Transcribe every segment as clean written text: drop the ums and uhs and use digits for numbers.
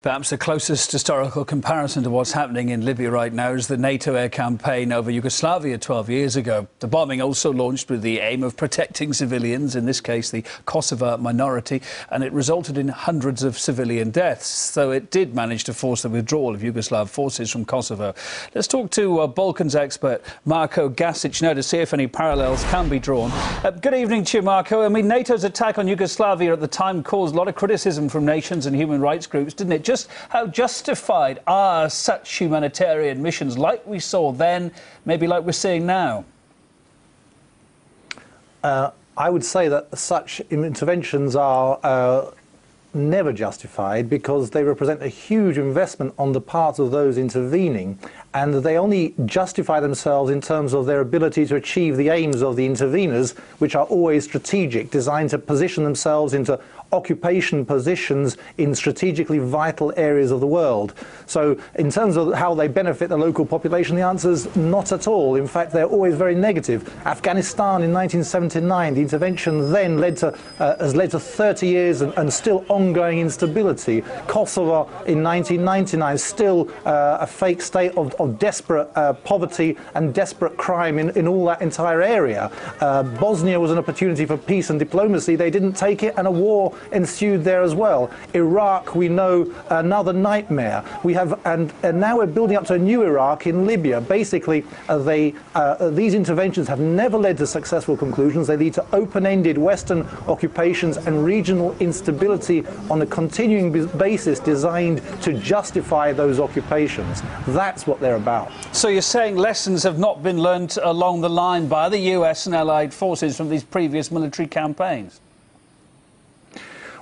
Perhaps the closest historical comparison to what's happening in Libya right now is the NATO air campaign over Yugoslavia 12 years ago. The bombing also launched with the aim of protecting civilians, in this case the Kosovo minority, and it resulted in hundreds of civilian deaths, though it did manage to force the withdrawal of Yugoslav forces from Kosovo. Let's talk to Balkans expert Marko Gasic now to see if any parallels can be drawn. Good evening to you, Marko. I mean, NATO's attack on Yugoslavia at the time caused a lot of criticism from nations and human rights groups, didn't it? Just how justified are such humanitarian missions, like we saw then, maybe like we're seeing now? I would say that such interventions are never justified because they represent a huge investment on the part of those intervening, and they only justify themselves in terms of their ability to achieve the aims of the interveners, which are always strategic, designed to position themselves into occupation positions in strategically vital areas of the world. So in terms of how they benefit the local population, the answer is not at all. In fact, they're always very negative. Afghanistan in 1979, the intervention then has led to 30 years and still ongoing instability. Kosovo in 1999, still a fake state of desperate poverty and desperate crime in all that entire area. Bosnia was an opportunity for peace and diplomacy. They didn't take it, and a war ensued there as well. Iraq, we know, another nightmare. We have, and now we're building up to a new Iraq in Libya. Basically, these interventions have never led to successful conclusions. They lead to open-ended Western occupations and regional instability on a continuing basis designed to justify those occupations. That's what they're about. So you're saying lessons have not been learnt along the line by the US and allied forces from these previous military campaigns?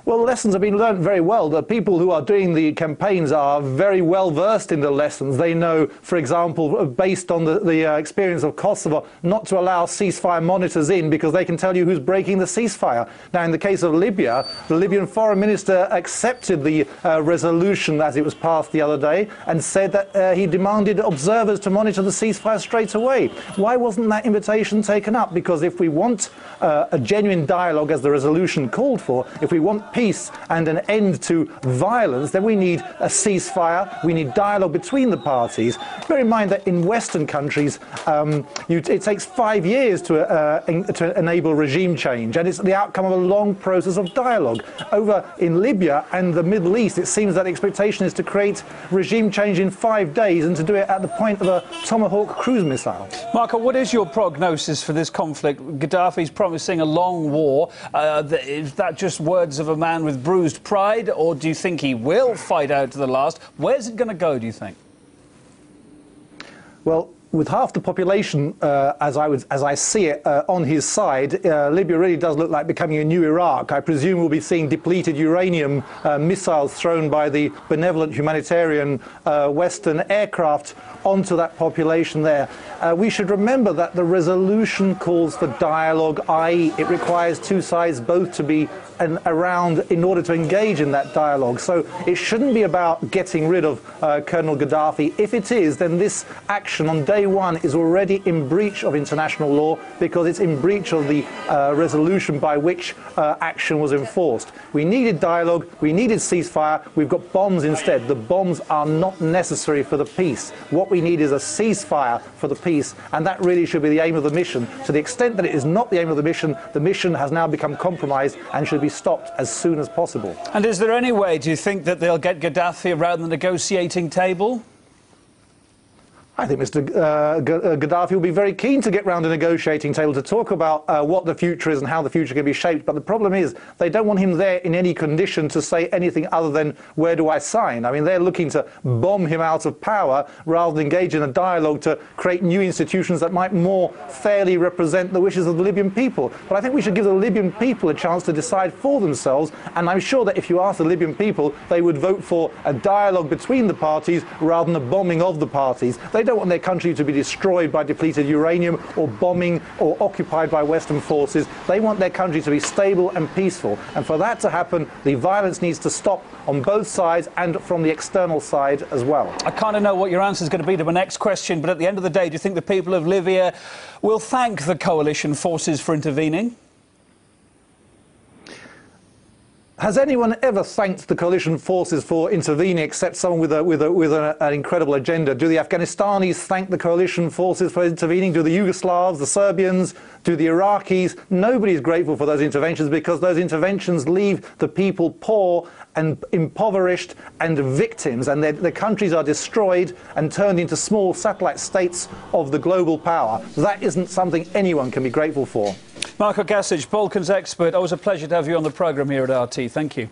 Well, the lessons have been learned very well. The people who are doing the campaigns are very well versed in the lessons. They know, for example, based on the experience of Kosovo, not to allow ceasefire monitors in because they can tell you who's breaking the ceasefire. Now, in the case of Libya, the Libyan foreign minister accepted the resolution as it was passed the other day and said that he demanded observers to monitor the ceasefire straight away. Why wasn't that invitation taken up? Because if we want a genuine dialogue, as the resolution called for, if we want peace and an end to violence, then we need a ceasefire, we need dialogue between the parties. Bear in mind that in Western countries, it takes 5 years to enable regime change, and it's the outcome of a long process of dialogue. Over in Libya and the Middle East, it seems that the expectation is to create regime change in 5 days and to do it at the point of a Tomahawk cruise missile. Marko, what is your prognosis for this conflict? Gaddafi's promising a long war. Is that just words of a man with bruised pride, or do you think he will fight out to the last? Where's it going to go, do you think? Well, with half the population, as I see it, on his side, Libya really does look like becoming a new Iraq. I presume we'll be seeing depleted uranium missiles thrown by the benevolent humanitarian Western aircraft onto that population there. We should remember that the resolution calls for dialogue, i.e. it requires two sides both to be around in order to engage in that dialogue. So it shouldn't be about getting rid of Colonel Gaddafi. If it is, then this action on day one is already in breach of international law because it's in breach of the resolution by which action was enforced. We needed dialogue, we needed ceasefire, we've got bombs instead. The bombs are not necessary for the peace. What we need is a ceasefire for the peace, and that really should be the aim of the mission. To the extent that it is not the aim of the mission has now become compromised and should be stopped as soon as possible. And is there any way, do you think, that they'll get Gaddafi around the negotiating table? I think Mr. Gaddafi will be very keen to get round a negotiating table to talk about what the future is and how the future can be shaped. But the problem is they don't want him there in any condition to say anything other than, where do I sign? I mean, they're looking to bomb him out of power rather than engage in a dialogue to create new institutions that might more fairly represent the wishes of the Libyan people. But I think we should give the Libyan people a chance to decide for themselves. And I'm sure that if you ask the Libyan people, they would vote for a dialogue between the parties rather than a bombing of the parties. They don't want their country to be destroyed by depleted uranium or bombing or occupied by Western forces. They want their country to be stable and peaceful. And for that to happen, the violence needs to stop on both sides and from the external side as well. I kind of know what your answer is going to be to my next question, but at the end of the day, do you think the people of Libya will thank the coalition forces for intervening? Has anyone ever thanked the coalition forces for intervening except someone with an incredible agenda? Do the Afghanistanis thank the coalition forces for intervening? Do the Yugoslavs, the Serbians, do the Iraqis? Nobody's grateful for those interventions because those interventions leave the people poor and impoverished and victims, and the countries are destroyed and turned into small satellite states of the global power. That isn't something anyone can be grateful for. Marco Gasic, Balkans expert, always a pleasure to have you on the programme here at RT. Thank you.